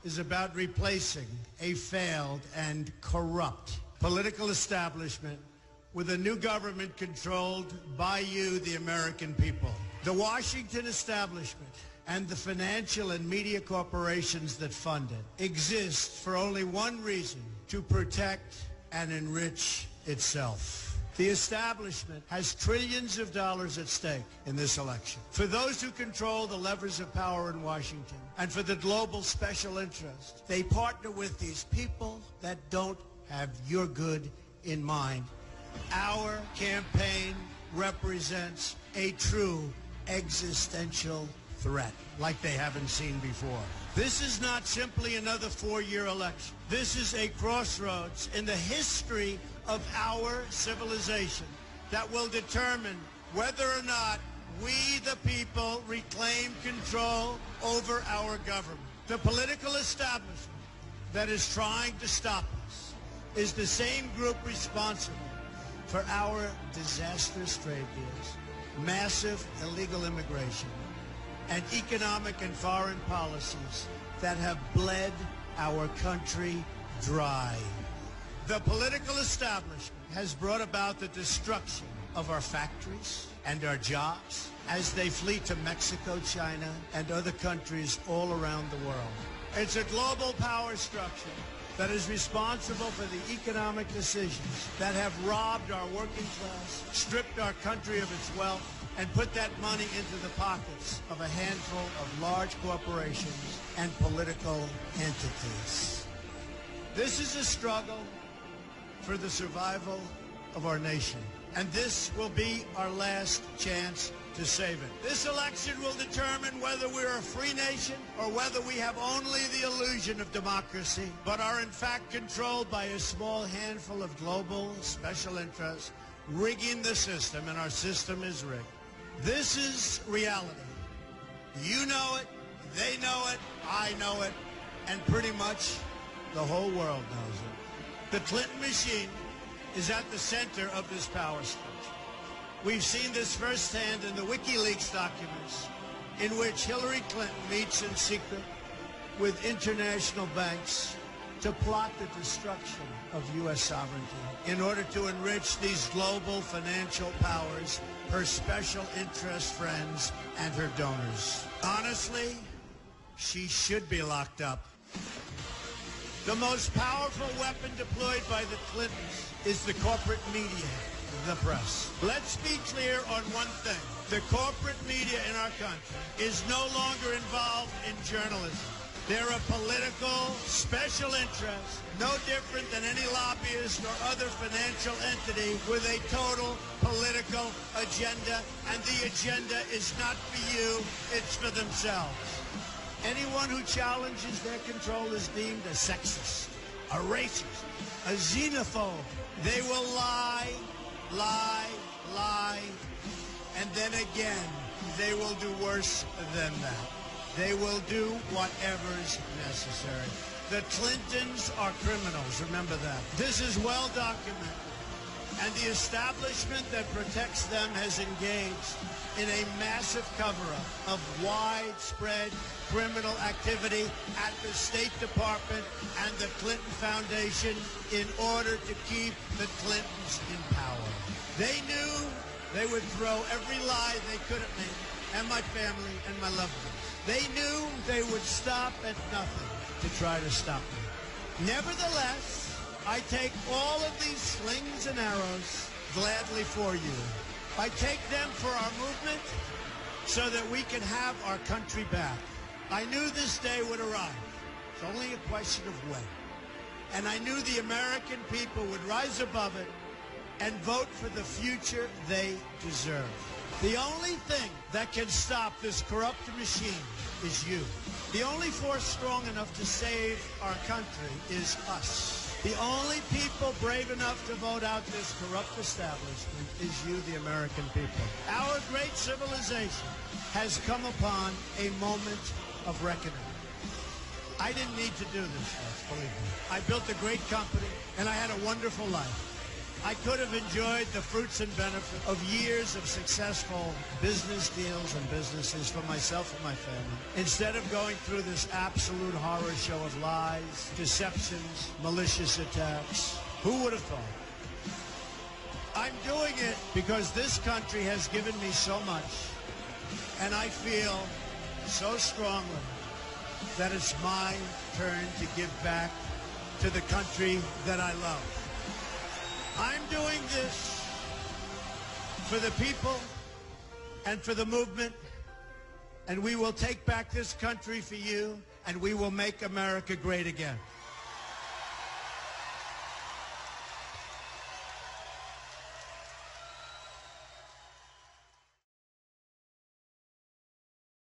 is about replacing a failed and corrupt political establishment with a new government controlled by you, the American people. The Washington establishment and the financial and media corporations that fund it exist for only one reason: to protect and enrich itself. The establishment has trillions of dollars at stake in this election. For those who control the levers of power in Washington and for the global special interest, they partner with these people that don't have your good in mind. Our campaign represents a true existential threat like they haven't seen before. This is not simply another four-year election. This is a crossroads in the history of our civilization that will determine whether or not we, the people, reclaim control over our government. The political establishment that is trying to stop us is the same group responsible for our disastrous trade deals, massive illegal immigration, and economic and foreign policies that have bled our country dry. The political establishment has brought about the destruction of our factories and our jobs as they flee to Mexico, China, and other countries all around the world. It's a global power structure that is responsible for the economic decisions that have robbed our working class, stripped our country of its wealth, and put that money into the pockets of a handful of large corporations and political entities. This is a struggle for the survival of our nation, and this will be our last chance to save it. This election will determine whether we're a free nation or whether we have only the illusion of democracy, but are in fact controlled by a small handful of global special interests rigging the system, and our system is rigged. This is reality. You know it, they know it, I know it, and pretty much the whole world knows it. The Clinton machine is at the center of this power structure. We've seen this firsthand in the WikiLeaks documents, in which Hillary Clinton meets in secret with international banks to plot the destruction of U.S. sovereignty in order to enrich these global financial powers, her special interest friends, and her donors. Honestly, she should be locked up. The most powerful weapon deployed by the Clintons is the corporate media, the press. Let's be clear on one thing. The corporate media in our country is no longer involved in journalism. They're a political special interest, no different than any lobbyist or other financial entity with a total political agenda, and the agenda is not for you, it's for themselves. Anyone who challenges their control is deemed a sexist, a racist, a xenophobe. They will lie, and then again, they will do worse than that. They will do whatever's necessary. The Clintons are criminals, remember that. This is well documented, and the establishment that protects them has engaged in a massive cover-up of widespread criminal activity at the State Department and the Clinton Foundation in order to keep the Clintons in power. They knew they would throw every lie they could at me and my family and my loved ones. They knew they would stop at nothing to try to stop me. Nevertheless, I take all of these slings and arrows gladly for you. I take them for our movement so that we can have our country back. I knew this day would arrive. It's only a question of when. And I knew the American people would rise above it and vote for the future they deserve. The only thing that can stop this corrupt machine is you. The only force strong enough to save our country is us. The only people brave enough to vote out this corrupt establishment is you, the American people. Our great civilization has come upon a moment of reckoning. I didn't need to do this, folks, believe me. I built a great company, and I had a wonderful life. I could have enjoyed the fruits and benefits of years of successful business deals and businesses for myself and my family. Instead of going through this absolute horror show of lies, deceptions, malicious attacks, who would have thought? I'm doing it because this country has given me so much, and I feel so strongly that it's my turn to give back to the country that I love. I'm doing this for the people and for the movement, and we will take back this country for you, and we will make America great again.